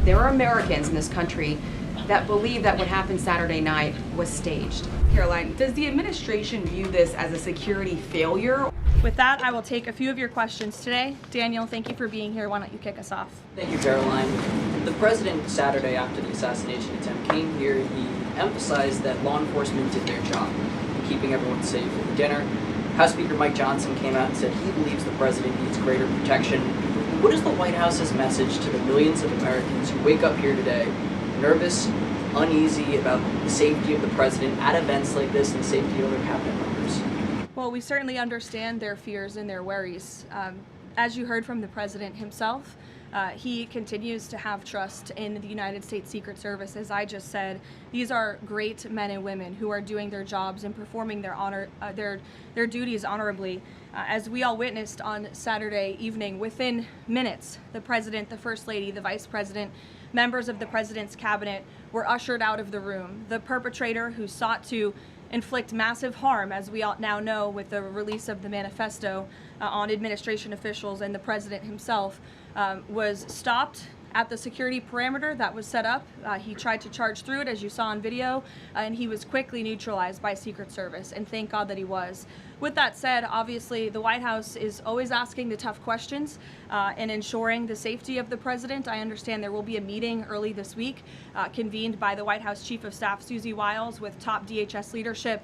there are Americans in this country that believe that what happened Saturday night was staged. Karoline, does the administration view this as a security failure? With that, I will take a few of your questions today. Daniel, thank you for being here. Why don't you kick us off? Thank you, Karoline. The president, Saturday after the assassination attempt, came here. He emphasized that law enforcement did their job in keeping everyone safe at the dinner. House Speaker Mike Johnson came out and said he believes the president needs greater protection. What is the White House's message to the millions of Americans who wake up here today nervous, uneasy about the safety of the president at events like this and the safety of other cabinet members? Well, we certainly understand their fears and their worries. As you heard from the president himself, he continues to have trust in the United States Secret Service. As I just said, these are great men and women who are doing their jobs and performing their duties honorably. As we all witnessed on Saturday evening, within minutes, the president, the first lady, the vice president, members of the president's cabinet were ushered out of the room. The perpetrator who sought to inflict massive harm, as we all now know with the release of the manifesto on administration officials and the president himself, was stopped at the security perimeter that was set up. He tried to charge through it, as you saw on video, and he was quickly neutralized by Secret Service, and thank God that he was. With that said, obviously the White House is always asking the tough questions and ensuring the safety of the president. I understand there will be a meeting early this week convened by the White House Chief of Staff Susie Wiles with top DHS leadership,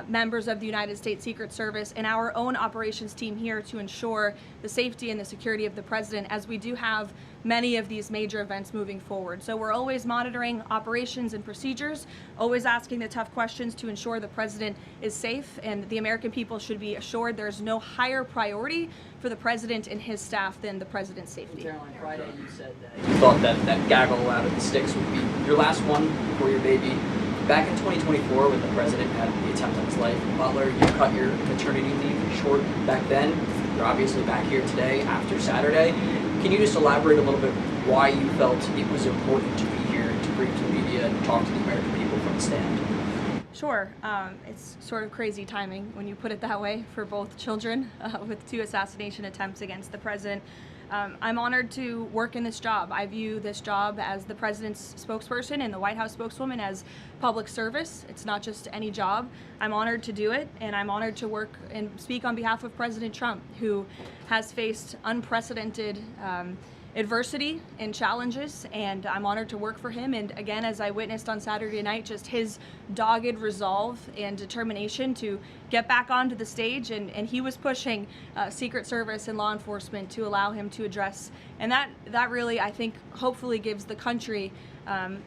members of the United States Secret Service, and our own operations team here to ensure the safety and the security of the president, as we do have many of these major events moving forward. So we're always monitoring operations and procedures, always asking the tough questions to ensure the president is safe, and the American people should be assured there's no higher priority for the president and his staff than the president's safety. Caroline, Friday you said that you thought that gaggle out of the sticks would be your last one before your baby. Back in 2024, when the president had the attempt on his life in Butler, you cut your maternity leave short back then. You're obviously back here today after Saturday. Can you just elaborate a little bit why you felt it was important to be here to bring to the media and talk to the American people from the stand? Sure. It's sort of crazy timing when you put it that way for both children with 2 assassination attempts against the president. I'm honored to work in this job. I view this job as the president's spokesperson and the White House spokeswoman as public service. It's not just any job. I'm honored to do it, and I'm honored to work and speak on behalf of President Trump, who has faced unprecedented adversity and challenges, and I'm honored to work for him. And again, as I witnessed on Saturday night, just his dogged resolve and determination to get back onto the stage, and he was pushing Secret Service and law enforcement to allow him to address, and that really, I think, hopefully gives the country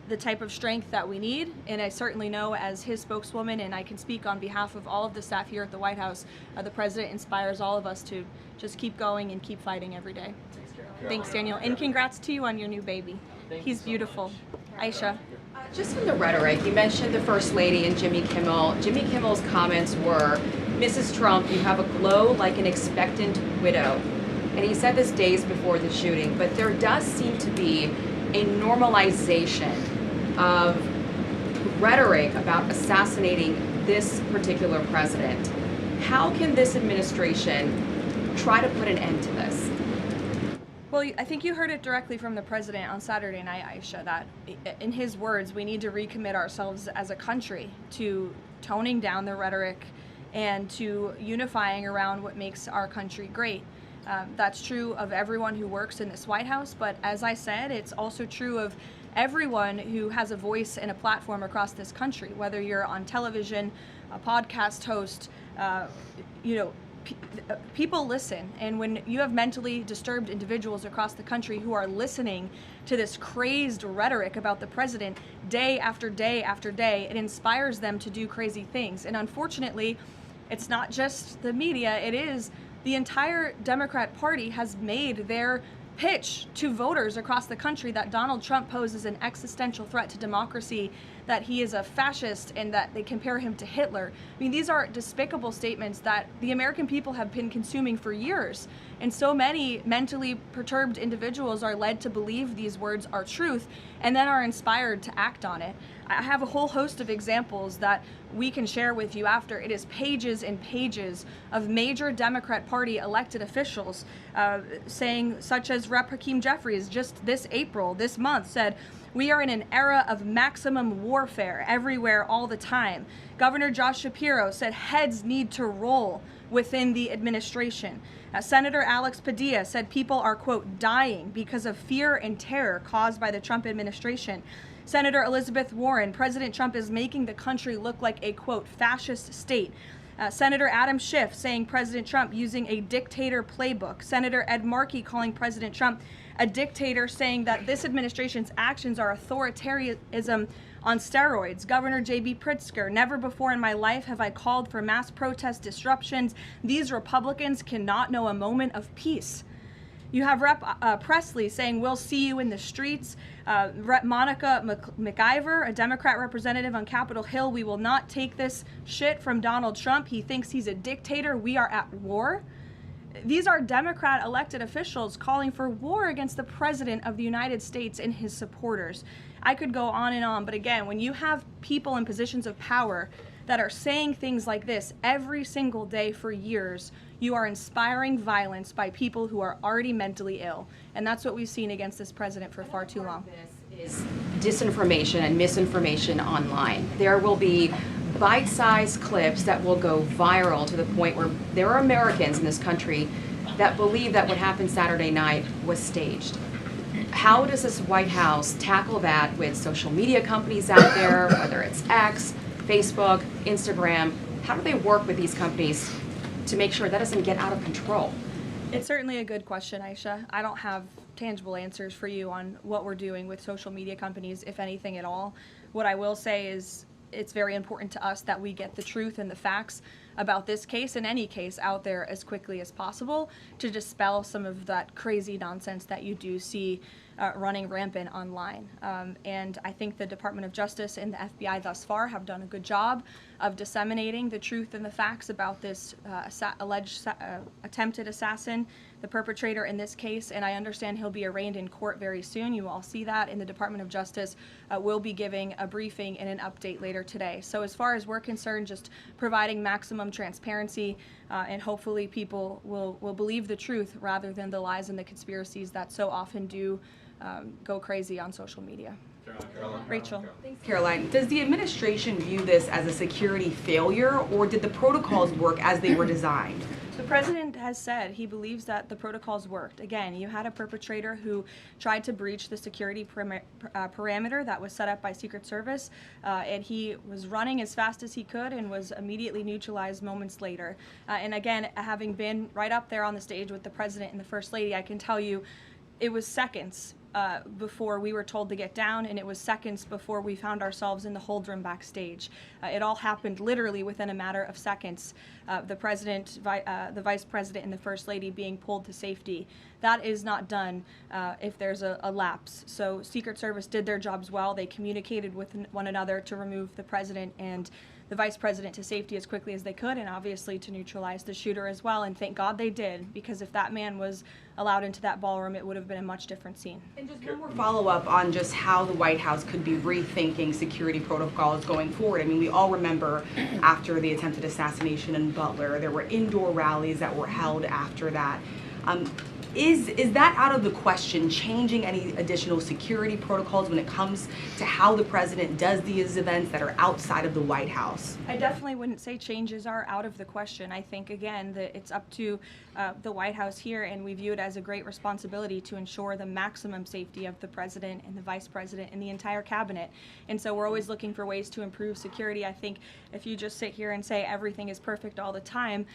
the type of strength that we need. And I certainly know, as his spokeswoman, and I can speak on behalf of all of the staff here at the White House, the president inspires all of us to just keep going and keep fighting every day. Thanks, Daniel, and congrats to you on your new baby. He's beautiful. Aisha. Just on the rhetoric, you mentioned the First Lady and Jimmy Kimmel. Jimmy Kimmel's comments were, "Mrs. Trump, you have a glow like an expectant widow." And he said this days before the shooting, but there does seem to be a normalization of rhetoric about assassinating this particular president. How can this administration try to put an end to this? Well, I think you heard it directly from the president on Saturday night, Aisha, that in his words, we need to recommit ourselves as a country to toning down the rhetoric and to unifying around what makes our country great. That's true of everyone who works in this White House, but as I said, it's also true of everyone who has a voice and a platform across this country, whether you're on television, a podcast host, people listen, and when you have mentally disturbed individuals across the country who are listening to this crazed rhetoric about the president day after day after day, it inspires them to do crazy things. And unfortunately, it's not just the media, it is the entire Democrat Party has made their pitch to voters across the country that Donald Trump poses an existential threat to democracy, that he is a fascist, and that they compare him to Hitler. I mean, these are despicable statements that the American people have been consuming for years. And so many mentally perturbed individuals are led to believe these words are truth and then are inspired to act on it. I have a whole host of examples that we can share with you after. It is pages and pages of major Democrat Party elected officials saying, such as Rep. Hakeem Jeffries just this month said, "We are in an era of maximum warfare everywhere all the time." Governor Josh Shapiro said heads need to roll within the administration. Senator Alex Padilla said people are, quote, dying because of fear and terror caused by the Trump administration. Senator Elizabeth Warren, President Trump is making the country look like a, quote, fascist state. Senator Adam Schiff saying President Trump using a dictator playbook. Senator Ed Markey calling President Trump a dictator, saying that this administration's actions are authoritarianism on steroids. Governor J.B. Pritzker, never before in my life have I called for mass protest disruptions. These Republicans cannot know a moment of peace. You have Rep. Presley saying, "We'll see you in the streets." Rep. Monica McIver, a Democrat representative on Capitol Hill, "We will not take this shit from Donald Trump. He thinks he's a dictator. We are at war." These are Democrat elected officials calling for war against the President of the United States and his supporters. I could go on and on, but again, when you have people in positions of power that are saying things like this every single day for years, you are inspiring violence by people who are already mentally ill. And that's what we've seen against this president for far too long. This is disinformation and misinformation online. There will be bite-sized clips that will go viral to the point where there are Americans in this country that believe that what happened Saturday night was staged. How does this White House tackle that with social media companies out there, whether it's X, Facebook, Instagram? How do they work with these companies to make sure that doesn't get out of control? It's certainly a good question, Aisha. I don't have tangible answers for you on what we're doing with social media companies, if anything at all. What I will say is it's very important to us that we get the truth and the facts about this case and any case out there as quickly as possible to dispel some of that crazy nonsense that you do see running rampant online. And I think the Department of Justice and the FBI thus far have done a good job of disseminating the truth and the facts about this alleged attempted assassin, the perpetrator in this case, and I understand he'll be arraigned in court very soon. You all see that, and the Department of Justice will be giving a briefing and an update later today. So as far as we're concerned, just providing maximum transparency, and hopefully people will believe the truth rather than the lies and the conspiracies that so often do go crazy on social media. Rachel. Thanks, Karoline. Does the administration view this as a security failure, or did the protocols work as they were designed? The president has said he believes that the protocols worked. Again, you had a perpetrator who tried to breach the security parameter that was set up by Secret Service, and he was running as fast as he could and was immediately neutralized moments later. And again, having been right up there on the stage with the president and the First Lady, I can tell you it was seconds before we were told to get down, and it was seconds before we found ourselves in the hold room backstage. It all happened literally within a matter of seconds. The president, the vice president, and the First Lady being pulled to safety. That is not done if there's a lapse. So Secret Service did their jobs well. They communicated with one another to remove the president and the vice president to safety as quickly as they could, and obviously to neutralize the shooter as well. And thank God they did, because if that man was allowed into that ballroom, it would have been a much different scene. And just one more follow-up on just how the White House could be rethinking security protocols going forward. I mean, we all remember after the attempted assassination in Butler, there were indoor rallies that were held after that. Is that out of the question, changing any additional security protocols when it comes to how the president does these events that are outside of the White House? I definitely wouldn't say changes are out of the question. I think, again, that it's up to the White House here, and we view it as a great responsibility to ensure the maximum safety of the president and the vice president and the entire cabinet. And so we're always looking for ways to improve security. I think if you just sit here and say everything is perfect all the time,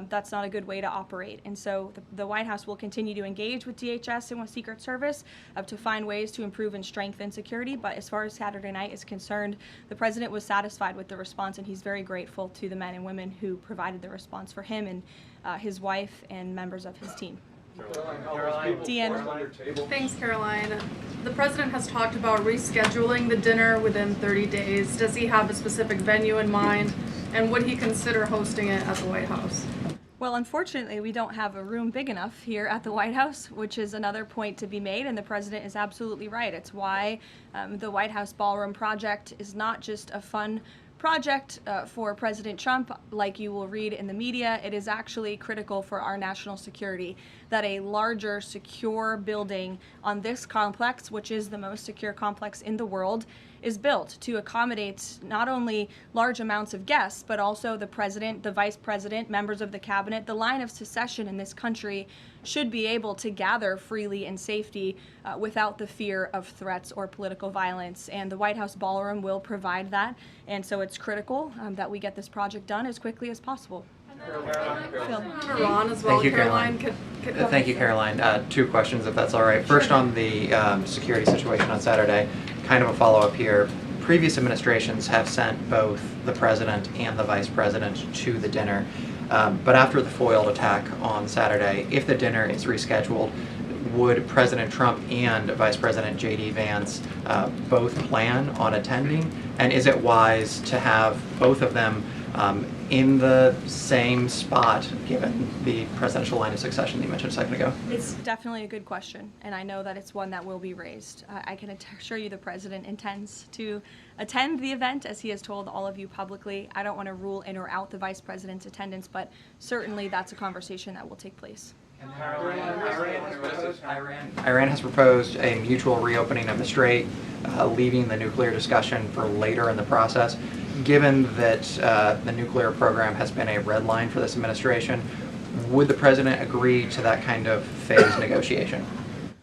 that's not a good way to operate. And so the White House will continue to engage with DHS and with Secret Service to find ways to improve and strengthen security. But as far as Saturday night is concerned, the president was satisfied with the response, and he's very grateful to the men and women who provided the response for him and his wife and members of his team. Deanna. Thanks, Karoline. The president has talked about rescheduling the dinner within 30 days. Does he have a specific venue in mind, and would he consider hosting it at the White House? Well, unfortunately, we don't have a room big enough here at the White House, which is another point to be made, and the president is absolutely right. It's why the White House Ballroom project is not just a fun project for President Trump, like you will read in the media. It is actually critical for our national security that a larger, secure building on this complex, which is the most secure complex in the world, is built to accommodate not only large amounts of guests, but also the president, the vice president, members of the cabinet. The line of succession in this country should be able to gather freely in safety without the fear of threats or political violence. And the White House Ballroom will provide that. And so it's critical that we get this project done as quickly as possible. Iran as well. Thank you, Caroline. Thank you, Caroline. Two questions, if that's all right. First, on the security situation on Saturday, kind of a follow-up here. Previous administrations have sent both the president and the vice president to the dinner. But after the foiled attack on Saturday, if the dinner is rescheduled, would President Trump and Vice President J.D. Vance both plan on attending? And is it wise to have both of them in the same spot, given the presidential line of succession that you mentioned a second ago? It's definitely a good question, and I know that it's one that will be raised. I can assure you the president intends to attend the event, as he has told all of you publicly. I don't want to rule in or out the vice president's attendance, but certainly that's a conversation that will take place. Iran has proposed a mutual reopening of the strait, leaving the nuclear discussion for later in the process. Given that the nuclear program has been a red line for this administration, would the president agree to that kind of phased negotiation?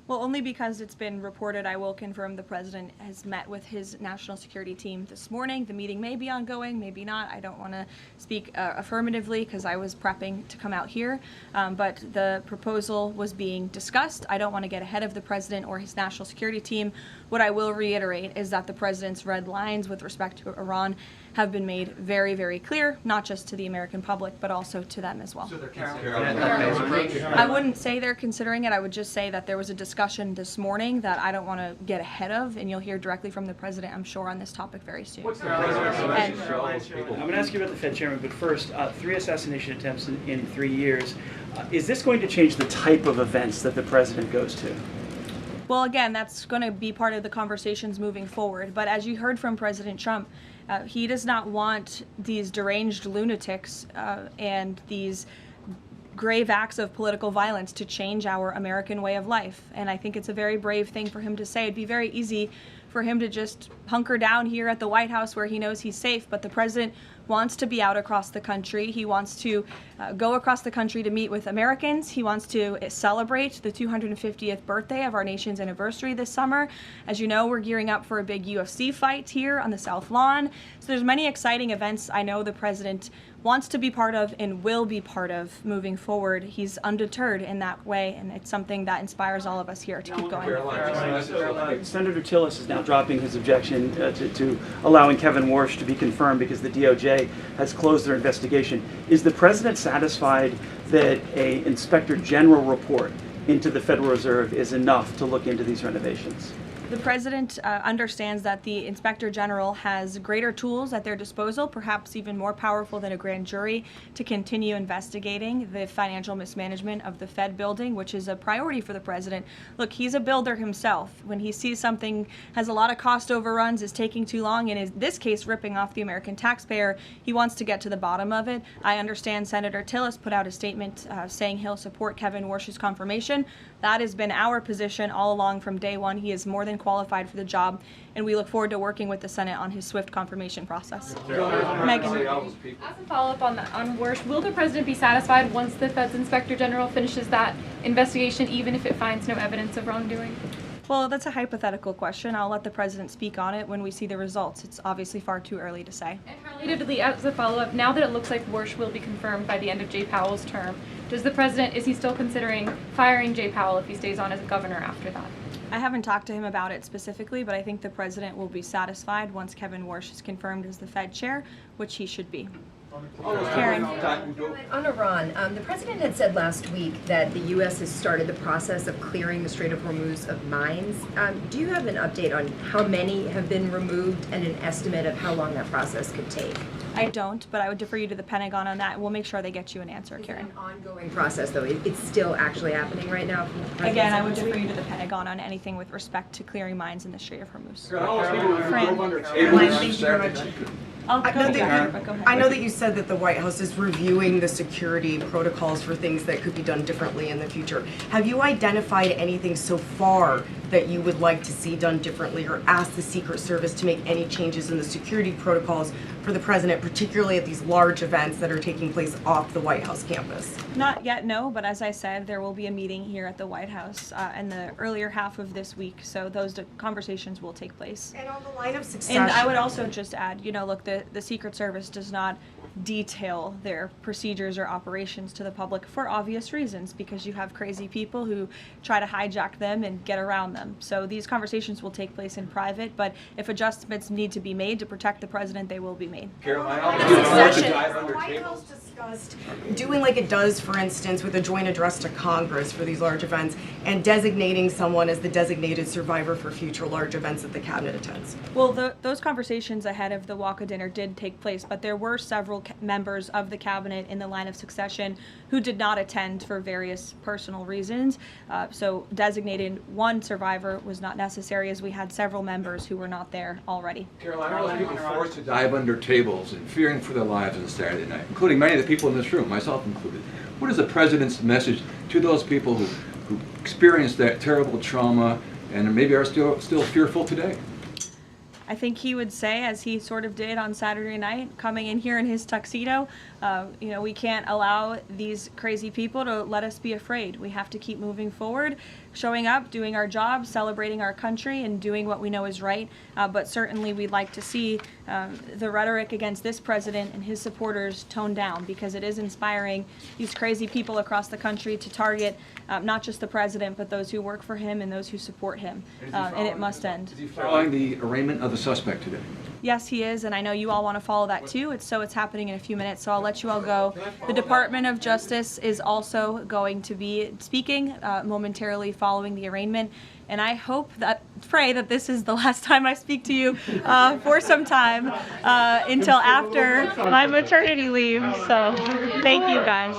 Well, only because it's been reported. I will confirm the president has met with his national security team this morning. The meeting may be ongoing, maybe not. I don't want to speak affirmatively because I was prepping to come out here, but the proposal was being discussed. I don't want to get ahead of the president or his national security team. What I will reiterate is that the president's red lines with respect to Iran have been made very, very clear, not just to the American public, but also to them as well. So they're considering I wouldn't say they're considering it. I would just say that there was a discussion this morning that I don't want to get ahead of, and you'll hear directly from the president, I'm sure, on this topic very soon. I'm going to ask you about the Fed chairman, but first, 3 assassination attempts in 3 years. Is this going to change the type of events that the president goes to? Well, again, that's going to be part of the conversations moving forward. But as you heard from President Trump, he does not want these deranged lunatics and these grave acts of political violence to change our American way of life. And I think it's a very brave thing for him to say. It'd be very easy for him to just hunker down here at the White House where he knows he's safe, but the president wants to be out across the country. He wants to go across the country to meet with Americans. He wants to celebrate the 250th birthday of our nation's anniversary this summer. As you know, we're gearing up for a big UFC fight here on the South Lawn. So there's many exciting events I know the president wants to be part of and will be part of moving forward. He's undeterred in that way, and it's something that inspires all of us here to keep going. Senator Tillis is now dropping his objection to allowing Kevin Warsh to be confirmed because the DOJ has closed their investigation. Is the president satisfied that an Inspector General report into the Federal Reserve is enough to look into these renovations? The president understands that the Inspector General has greater tools at their disposal, perhaps even more powerful than a grand jury, to continue investigating the financial mismanagement of the Fed building, which is a priority for the president. Look, he's a builder himself. When he sees something has a lot of cost overruns, is taking too long, and in this case ripping off the American taxpayer, he wants to get to the bottom of it. I understand Senator Tillis put out a statement saying he'll support Kevin Warsh's confirmation. That has been our position all along from day one. He is more than qualified for the job, and we look forward to working with the Senate on his swift confirmation process. Megan. As a follow-up on Warsh, will the president be satisfied once the Fed's Inspector General finishes that investigation, even if it finds no evidence of wrongdoing? Well, that's a hypothetical question. I'll let the president speak on it when we see the results. It's obviously far too early to say. And relatedly, as a follow-up, now that it looks like Warsh will be confirmed by the end of Jay Powell's term, is he still considering firing Jay Powell if he stays on as governor after that? I haven't talked to him about it specifically, but I think the president will be satisfied once Kevin Warsh is confirmed as the Fed chair, which he should be. Karen. On Iran, the president had said last week that the U.S. has started the process of clearing the Strait of Hormuz of mines. Do you have an update on how many have been removed and an estimate of how long that process could take? I don't, but I would defer you to the Pentagon on that. We'll make sure they get you an answer, Karen. Is it an ongoing process, though? It's still actually happening right now? From the president's Again, I would office? defer you to the Pentagon on anything with respect to clearing mines in the Strait of Hormuz. Caroline, thank you very much. I'll go I know, there, but go ahead. I know that you said that the White House is reviewing the security protocols for things that could be done differently in the future. Have you identified anything so far that you would like to see done differently, or ask the Secret Service to make any changes in the security protocols for the president, particularly at these large events that are taking place off the White House campus? Not yet, no, but as I said, there will be a meeting here at the White House in the earlier half of this week, so those conversations will take place. And on the line of succession. And I would also just add, you know, look, the Secret Service does not detail their procedures or operations to the public for obvious reasons, because you have crazy people who try to hijack them and get around them. So these conversations will take place in private, but if adjustments need to be made to protect the president, they will be made. Caroline, the White House discussed doing like it does, for instance, with a joint address to Congress for these large events, and designating someone as the designated survivor for future large events that the cabinet attends. Well, those conversations ahead of the WHCD dinner did take place, but there were several members of the cabinet in the line of succession who did not attend for various personal reasons. So designating one survivor was not necessary, as we had several members who were not there already. Caroline, are those people forced to dive under tables and fearing for their lives on Saturday night, including many of the people in this room, myself included? What is the president's message to those people who experienced that terrible trauma and maybe are still fearful today? I think he would say, as he sort of did on Saturday night, coming in here in his tuxedo, you know, we can't allow these crazy people to let us be afraid. We have to keep moving forward, showing up, doing our job, celebrating our country, and doing what we know is right. But certainly we'd like to see the rhetoric against this president and his supporters toned down, because it is inspiring these crazy people across the country to target not just the president, but those who work for him and those who support him. And it must end. Is he following the arraignment of the suspect today? Yes, he is, and I know you all want to follow that too. It's happening in a few minutes, so I'll let you all go. The Department of Justice is also going to be speaking momentarily following the arraignment, and I pray that this is the last time I speak to you for some time until after my maternity leave. So thank you guys.